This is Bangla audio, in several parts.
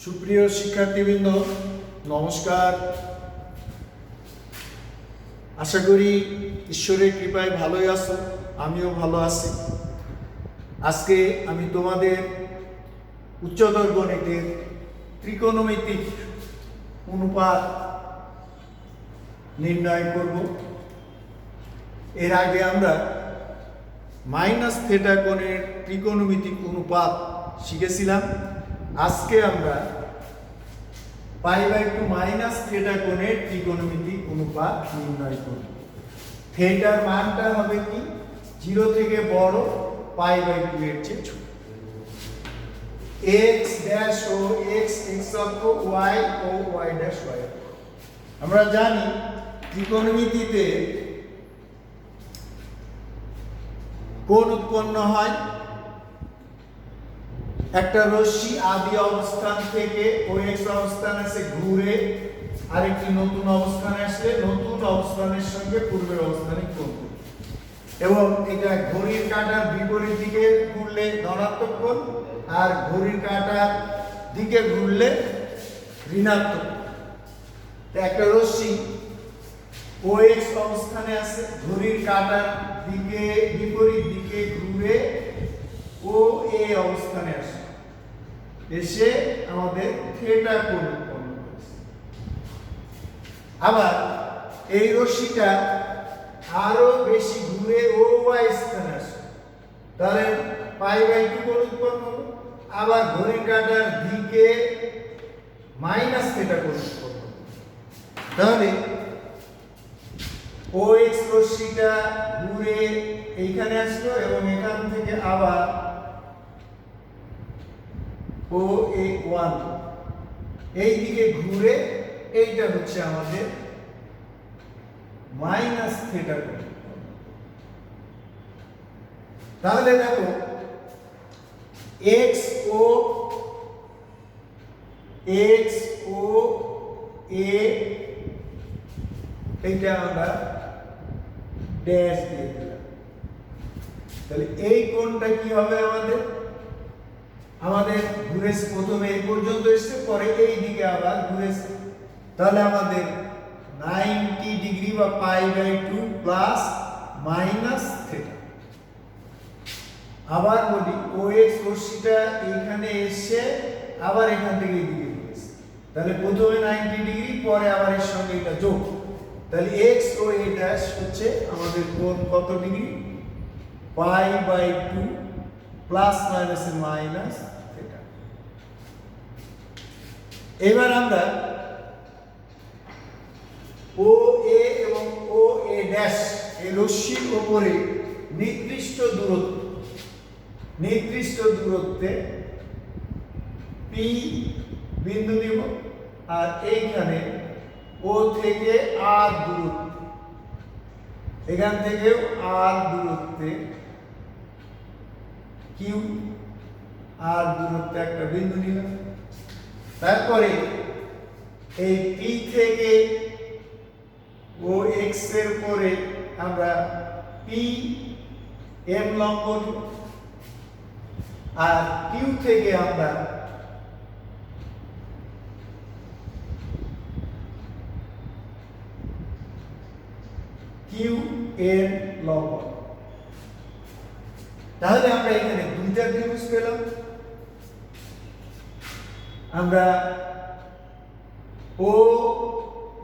সুপ্রিয় শিক্ষার্থীবৃন্দ, নমস্কার। আশা করি ঈশ্বরের কৃপায় ভালোই আছো, আমিও ভালো আছি। আজকে আমি তোমাদের উচ্চতর গণিতের ত্রিকোণমিতিক অনুপাত নির্ণয় করব। এর আগে আমরা মাইনাস থেটা কোণের ত্রিকোণমিতিক অনুপাত শিখেছিলাম। আজকে আমরা পাই/2 মাইনাস থেটা কোণের ত্রিকোণমিতিক অনুপাত নির্ণয় করব। থেটার মানটা হবে কি? 0 থেকে বড়, পাই/2 এর চেয়ে ছোট। x ড্যাশ ও x অক্ষ, y ও y ড্যাশ y। আমরা জানি ত্রিকোণমিতিতে কোণ উৎপন্ন হয় একটা রশ্মি আদি অবস্থান থেকে OX অবস্থানে এসে ঘুরে আরেকটি নতুন অবস্থানে আসলে নতুন অবস্থানের সঙ্গে পূর্বের অবস্থানে কোণ করে, এবং এটা ঘড়ির কাঁটার বিপরীত দিকে ঘুরলে ধনাত্মক কোণ, আর ঘড়ির কাঁটার দিকে ঘুরলে ঋণাত্মক। একটা রশ্মি OX অবস্থানে আছে, ঘড়ির কাঁটার দিকে বিপরীত দিকে ঘুরে OA অবস্থানে আসে, এসে আমাদের থেটা কোণ উৎপন্ন করেছে। আবার এই রশ্মিটা আরো বেশি ঘুরে OY স্থানে আসে, তাহলে পাই/2 কোণ উৎপন্ন হলো। আবার ঘড়ির কাঁটার দিকে মাইনাস থেটা কোণ উৎপন্ন হলো। তাহলে OX রশ্মিটা ঘুরে এইখানে আসলো এবং এখান থেকে আবার OA1 এই দিকে ঘুরে, এইটা হচ্ছে আমাদের মাইনাস থেটা কোণ। তাহলে দেখো x ও a এইটা আমরা ড্যাশ দিয়ে দিলাম। তাহলে এই কোণটা কি হবে? আমাদের ঘুরেছে, প্রথমে এই পর্যন্ত এসে পরে এই দিকে আবার ঘুরেছে। তাহলে আমাদের 90 ডিগ্রি বা পাই/2 প্লাস মাইনাস থেটা। আবার বলি, OX রশ্মিটা এখানে এসে আবার এখান থেকে এই দিকে ঘুরেছে, তাহলে প্রথমে 90 ডিগ্রি, পরে আবার এর সঙ্গে এটা যোগ। তাহলে x ও a ড্যাশ হচ্ছে আমাদের কোণ কত ডিগ্রি? পাই/2 প্লাস মাইনাস মাইনাস থেটা। এবার আমরা OA এবং OA ড্যাশ এই রশ্মির উপরে নির্দিষ্ট দূরত্বে P বিন্দু নিব, আর এইখানে O থেকে R দূরত্ব, এখান থেকেও R দূরত্বে Q R দূরত্বে একটা বিন্দু নিলাম। তারপরে এই P থেকে OX এর পরে আমরা PM লম্ব নিব, আর Q থেকে আমরা QN লম্ব। তাহলে আমরা এখানে দুইটা ত্রিভুজ পেলাম। আমরা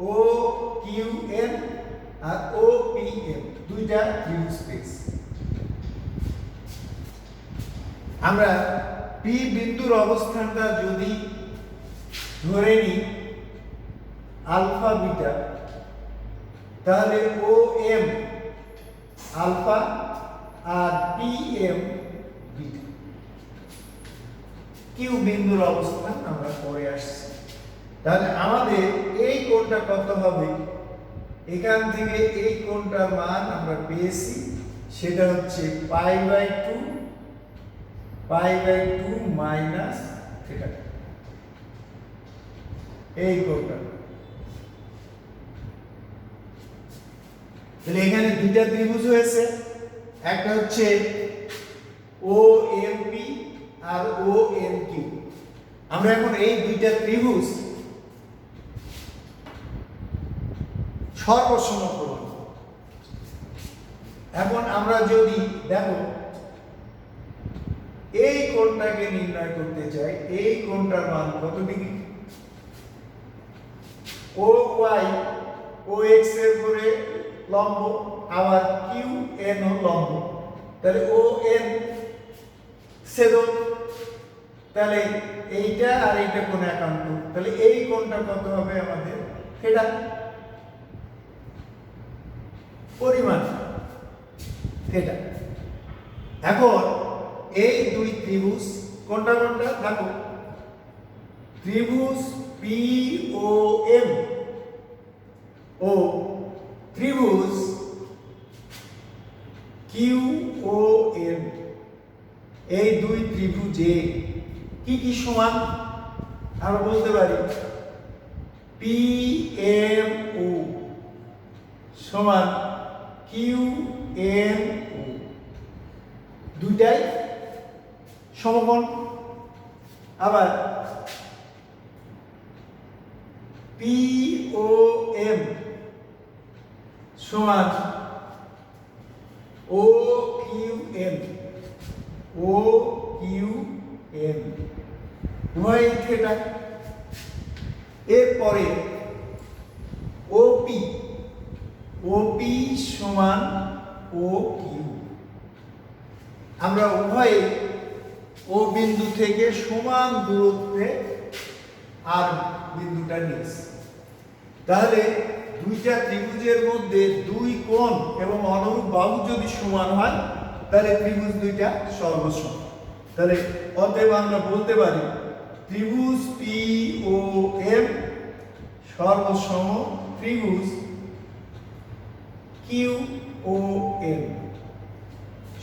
OQN আর OPM দুইটা ত্রিভুজ পেয়েছি। আমরা P বিন্দুর অবস্থানটা যদি ধরে নিই আলফা বিটা, তাহলে OM আলফা আর PM বিটা। Q বিন্দুর অবস্থান আমরা পরে আসছি। তাহলে আমাদের এই কোণটা কত হবে? এখান থেকে এই কোণটার মান আমরা পেয়েছি, সেটা হচ্ছে পাই/2 মাইনাস থেটা। এই কোণটা, তাহলে এখানে দুইটা ত্রিভুজ হয়েছে, একটা হচ্ছে OMP আর ONQ। আমরা এখন এই দুইটা ত্রিভুজ সর্বসম করব। এখন আমরা যদি দেখো এই কোণটাকে নির্ণয় করতে চাই, এই কোণটার মান কত ডিগ্রি? ও ওয়াই ও এক্স এর উপরে লম্ব, আবার কিউ এন ও লম্ব, তাহলে ও এন ছেদক, তাহলে এইটা আর এইটা কোণ একান্ত, তাহলে এই কোণটা কত হবে আমাদের? এটা পরিমাণ এটা। এখন এই দুই ত্রিভুজ কোনটা কোনটা দেখো, ত্রিভুজ পি ও এম ও ত্রিভুজ কিউ ও এম, এই দুই ত্রিভুজে কি কি সমান? আমরা বলতে পারি পি এম ও সমান কিউ এম ও, দুইটাই সমকোণ। আবার পি ও এম সমান O Q M, O Q M উভয় থিটা। এরপরে ওপি, ওপি সমান ও কিউ। আমরা উভয়ে ও বিন্দু থেকে সমান দূরত্বে আর বিন্দুটা নিয়েছি। তাহলে দুইটা ত্রিভুজের মধ্যে দুই কোণ এবং অনুরূপ বাহু যদি সমান হয় তাহলে ত্রিভুজ দুইটা সর্বসম। তাহলে অতএব আমরা বলতে পারি ত্রিভুজ পি ও এম সর্বসম ত্রিভুজ কিউ ও এম।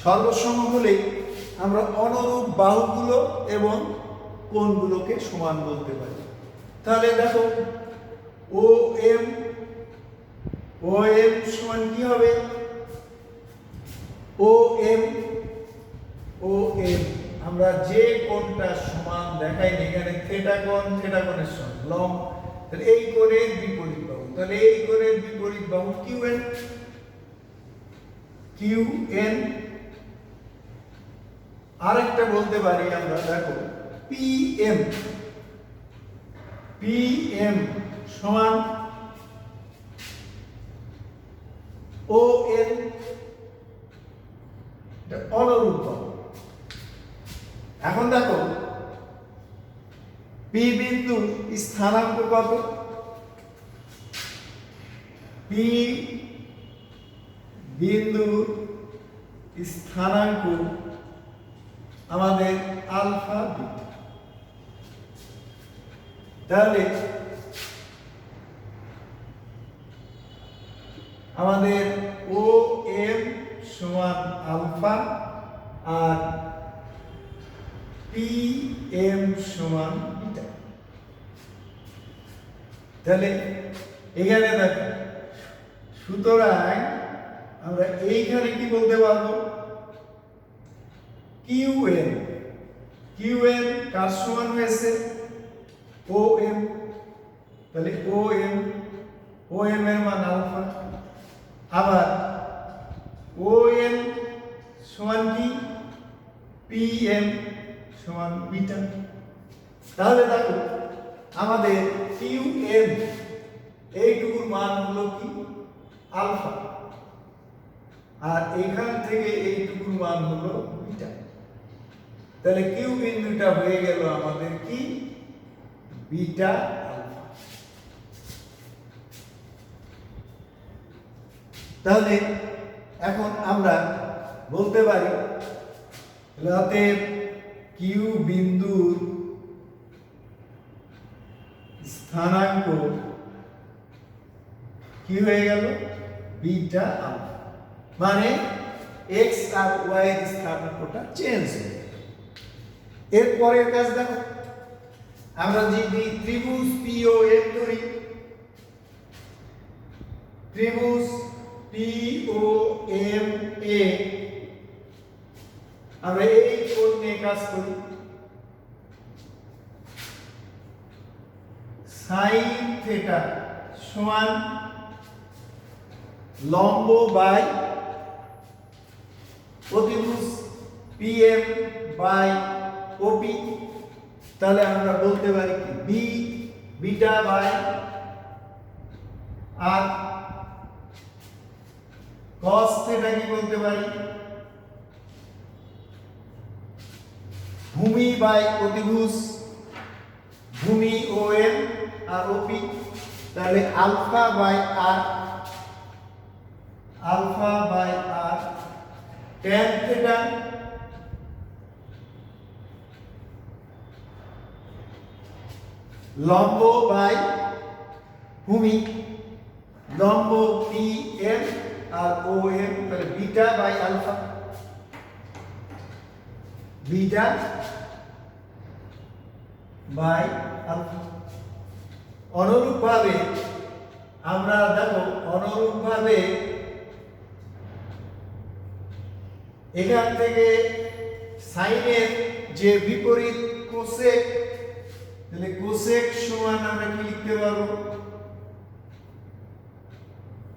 সর্বসম হলে আমরা অনুরূপ বাহুগুলো এবং কোণগুলোকে সমান বলতে পারি। তাহলে দেখো ও এম সমান কি হবে? ও এম আমরা যে কোণটা সমান দেখাই এখানে থিটা কোণের সমান লম্ব, তাহলে এই কোণের বিপরীত বাহু, তাহলে এই কোণের বিপরীত বাহু কিউ এন। আরেকটা বলতে পারি আমরা, দেখো পি এম সমান ও এন, অনুরূপ। এখন দেখো পি বিন্দুর স্থানাঙ্ক কত? পি বিন্দুর স্থানাঙ্ক আমাদের আলফা বিটা। তাহলে আমাদের ও এম সমান আলফা আর পি এম সমান বিটা। তাহলে এখানে দেখো, সুতরাং আমরা এইখানে কি বলতে পারবো? কিউ এন কার সমান হয়েছে? ও এম। তাহলে ও এম এর মান আলফা, আবার ও এন সমান কি? পি এম সমান বিটা। তাহলে দেখো আমাদের কিউ এম এইটুকুর মান হলো কি? আলফা, আর এখান থেকে এইটুকুর মান হলো বিটা। তাহলে কিউ বিন্দুটা হয়ে গেল আমাদের কি? Beta alpha. তাহলে এখন আমরা বলতে পারি অতএব কিউ বিন্দুর স্থানাঙ্ক কি হয়ে গেল? Beta alpha. মানে এক্স আর ওয়াই এর স্থানাঙ্কটা চেঞ্জ হয়ে গেল। এর পরের কাজ দেখো, আমরা যদি ত্রিভুজ পি ও এম ধরি, ত্রিভুজ পি ও এম এ আমরা এই কোণ নিয়ে কাজ করি। সাইন থিটা সমান লম্ব বাই অতিভুজ পিএম বাই ওপি। তাহলে আমরা বলতে পারি কি B beta by r cos theta কি বলতে পারি ভূমি বাই অতিভুজ ভূমি ও এম আর ওপি। তাহলে alpha by r tan theta লম্ব বাই ভূমি লম্ব পি এম আর ও এম। তাহলে beta by alpha beta by alpha. অনুরূপভাবে আমরা দেখো অনুরূপভাবে এখান থেকে সাইনের যে বিপরীত কোসেক, তাহলে কোসেক সমান আমরা কি লিখতে পারবো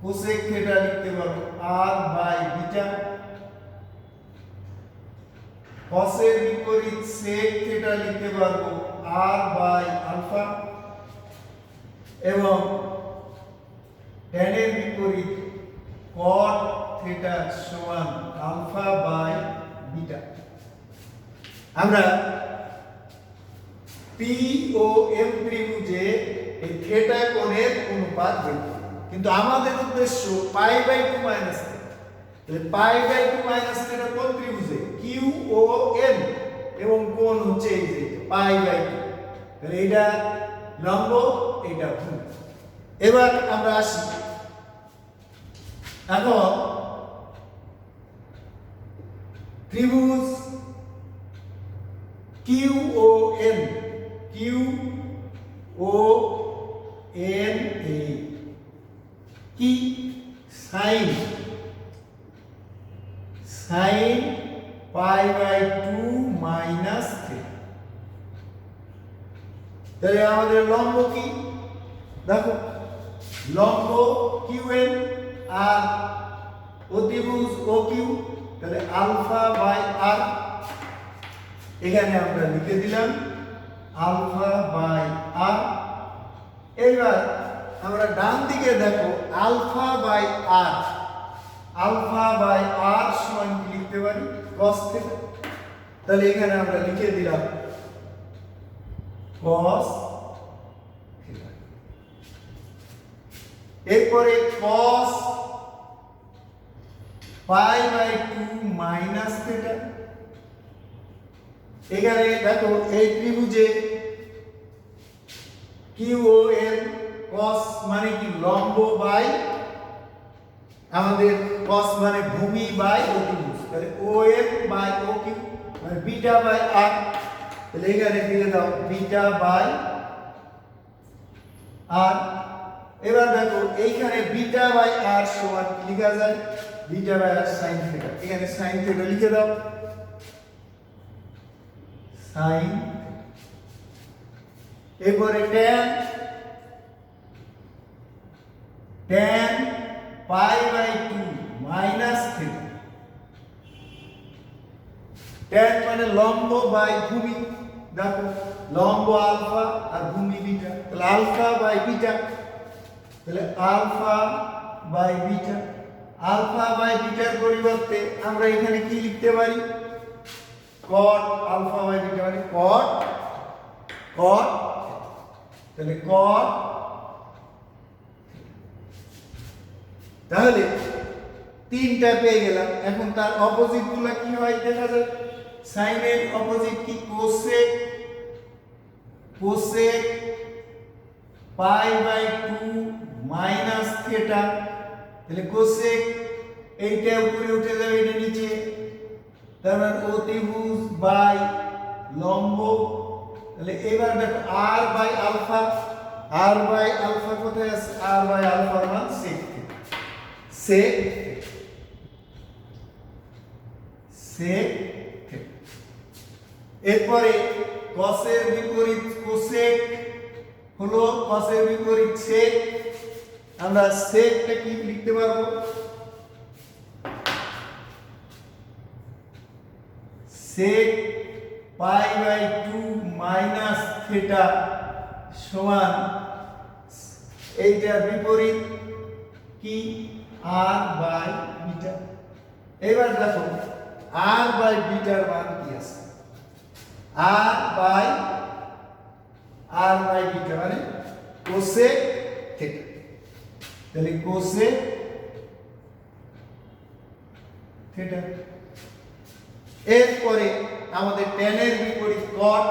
কোসেক থিটা লিখতে পারবো আর বাই বিটা। কসের বিপরীত সেক থিটা লিখতে পারবো আর বাই আলফা এবং ট্যানের বিপরীত কট থিটা সমান আলফা বাই বিটা। আমরা পি ও এম ত্রিভুজে এই থিটা কোণের অনুপাত বের করব, কিন্তু আমাদের উদ্দেশ্য পাই বাই 2 মাইনাস থিটা। তাহলে পাই বাই 2 মাইনাস থিটা কোন ত্রিভুজে কিউ ও এম এবং কোণ হচ্ছে এই যে পাই বাই 2। তাহলে এটা লম্ব এটা ভূমি। এবার আমরা আসি এখন ত্রিভুজ কিউ ও এন এ কি sine pi by 2 minus theta. তাহলে আমাদের লম্ব কি দেখো লম্ব কিউএন আর অতিভুজ ও কিউ। তাহলে আলফা বাই আর এখানে আমরা লিখে দিলাম আলফা বাই আর। এবার আমরা ডান দিকে দেখো আলফা বাই আর সমান কি লিখতে পারি cos থিটা। তাহলে এখানে আমরা লিখে দিলাম cos থিটা। এরপরে cos pi by 2 minus theta. এখানে দেখো এই ত্রিভুজে কিউ ও এম cos মানে কি লম্ব বাই আমাদের cos মানে ভূমি বাই অতিভুজ। তাহলে ও এম বাই ও কিউ মানে বিটা বাই আর। তাহলে এখানে দিয়ে দাও বিটা বাই আর। এবার দেখো এইখানে বিটা বাই আর সমান কি লেখা যায় beta by r sin theta. এখানে sin থিটা লিখে দাও sin। এরপরে tan pi by 2 minus theta. tan মানে লম্ব বাই ভূমি, দেখো লম্ব আলফা আর ভূমি বিটা। তাহলে আলফা বাই বিটা। তাহলে alpha by beta. Alpha by বিটার পরিবর্তে আমরা এখানে কি লিখতে পারি cot আলফা বাই বিটা মানে cot তাহলে cot। তাহলে তিনটা পেয়ে গেলাম। এখন তার অপোজিট গুলা কি হয় দেখা যায় সাইনের অপোজিট কি cosec pi by 2 minus theta. তাহলে কোসেক এইটা উপরে উঠে যাবে এটা নিচে। তারপর অতিভুজ বাই লম্ব। তাহলে এবার দেখো আর বাই আলফা কোথায় আছে আর বাই আলফার মান sec এরপরে cos এর বিপরীত হলো কসের বিপরীত সেক। আমরা সেকটা কি লিখতে পারবো? সেক পাই বাই 2 মাইনাস থিটা সমান এইটার বিপরীত কি আর বাই বিটা। এবার দেখো আর বাই বিটার মান কি আছে? আর বাই বিটা মানে কোসেক থিটা। তাহলে কোসেক থিটা। এরপরে আমাদের tan এর বিপরীত cot।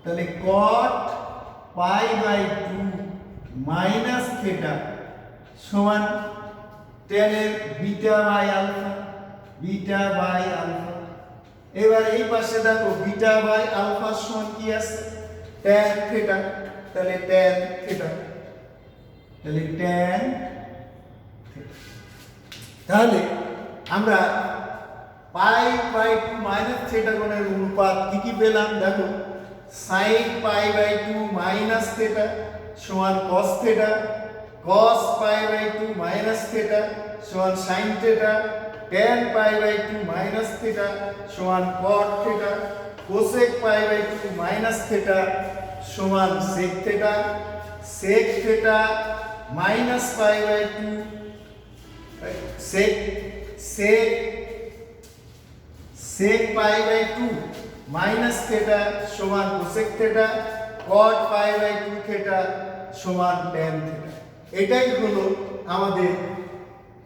তাহলে cot pi by 2 minus theta সমান tan এর beta by alpha. Beta by alpha. এবার এই পাশে দেখো বিটা বাই আলফা সমান কি আছে? tan theta. তাহলে tan থিটা। তাহলে tan থিটা। তাহলে আমরা পাই বাই 2 মাইনাস থিটা কোণের অনুপাত কি কি পেলাম? দেখো sin pi by 2 minus theta সমান cos theta, cos pi by 2 minus theta সমান sin theta, tan pi by 2 minus theta সমান cot theta, cosec pi by 2 minus theta সমান sec theta, sec theta minus pi by 2 sec pi by 2 minus theta সমান cosec theta, cot pi by 2 theta সমান tan থিটা। এটাই হলো আমাদের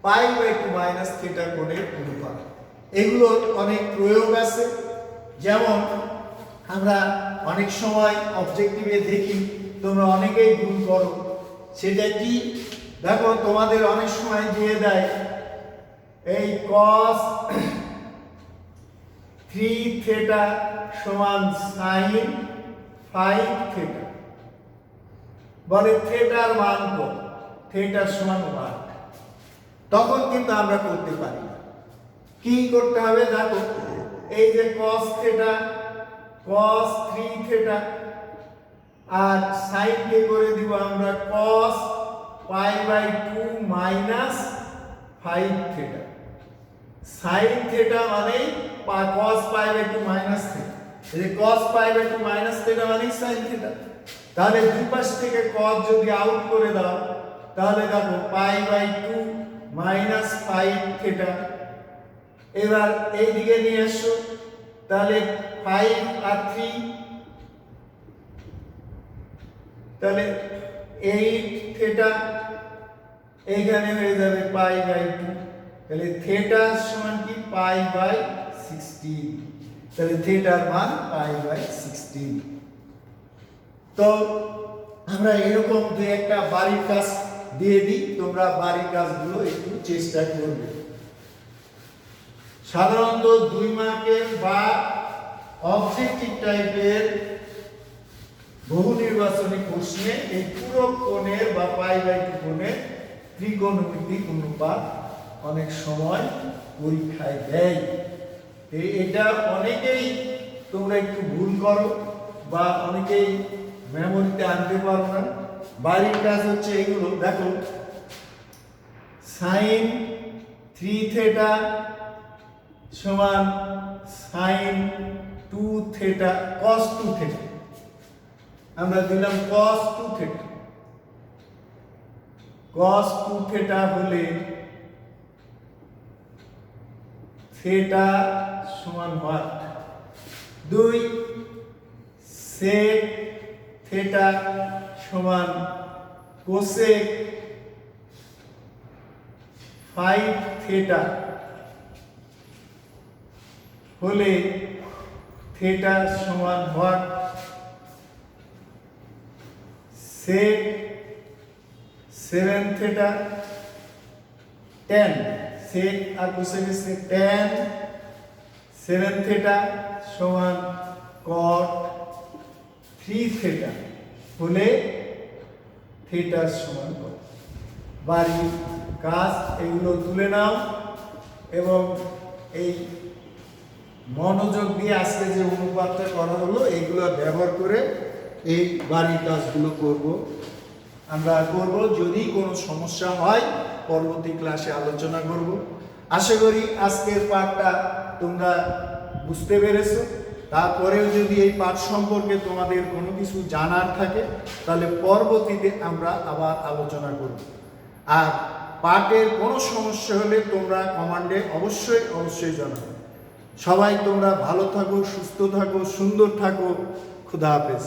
পাই বাই 2 মাইনাস থিটা কোণের অনুপাত। এগুলোর অনেক প্রয়োগ আছে, যেমন আমরা অনেক সময় অবজেক্টিভে দেখি তোমরা অনেকেই ভুল করো। সেটা কি? দেখো তোমাদের অনেক সময় দিয়ে দেয় এই cos 3 থিটা সমান sin 5 থিটা, বলে থিটার মান কত? থিটার সমান 1। তখন কিন্তু আমরা করতে পারি না। কি করতে হবে? দেখো এই যে cos থিটা, cos 3 থিটা আর sin কে করে দিব আমরা cos pi by 2 minus 5 theta. sin theta মানে cos pi by 2 minus theta. এই যে cos pi by 2 minus theta মানে sin থিটা। তাহলে দুই পাশ থেকে cos যদি আউট করে দাও তাহলে দেখো পাই বাই 2 মাইনাস 5 থিটা। এবার এই দিকে নিয়ে আসো, তাহলে 5 আর 3 তাহলে 8 থিটা, এইখানে হয়ে যাবে পাই বাই 2। তাহলে থিটা সমান কি? Pi by 16। তাহলে থিটার মান পাই বাই 16। তো আমরা এরকম দুই একটা বাড়ির কাজ দিয়ে দিই, তোমরা বাড়ির কাজগুলো একটু চেষ্টা করবে। সাধারণত 2 মার্কের বা অবজেক্টিভ টাইপের বহু নির্বাচনী প্রশ্নে এই পুরো কোণের বা পাই বাই 2 কোণের ত্রিকোণমিতিক অনুপাত অনেক সময় পরীক্ষায় দেয়। এটা অনেকেই তোমরা একটু ভুল করো বা অনেকেই মেমোরিতে আনতে পারো না। বাড়ির কাজ হচ্ছে এগুলো। দেখো sin 3 থিটা সমান sin 2 থিটা cos 2 থিটা। আমরা দিলাম cos 2 থিটা। cos 2 থিটা হলে থিটা সমান what? 2 sec থিটা সমান cosec 5 থিটা হলে থিটা সমান what? sec 7 theta tan sec আর cosec এর tan 7 থিটা সমান cot 3 থিটা হলে থিটা সমান কত? বাড়ির কাজ এগুলো তুলে নাও এবং এই মনোযোগ দিয়ে আজকে যে অনুপাতটা করা হলো এইগুলো ব্যবহার করে এই বাড়ির কাজগুলো করব, আমরা করব। যদি কোনো সমস্যা হয় পরবর্তী ক্লাসে আলোচনা করব। আশা করি আজকের পাঠটা তোমরা বুঝতে পেরেছো। তারপরেও যদি এই পাঠ সম্পর্কে তোমাদের কোনো কিছু জানার থাকে তাহলে পরবর্তীতে আমরা আবার আলোচনা করব। আর পাঠের কোনো সমস্যা হলে তোমরা কমেন্টে অবশ্যই জানাবে। সবাই তোমরা ভালো থাকো, সুস্থ থাকো, সুন্দর থাকো। খুদা হাফেজ।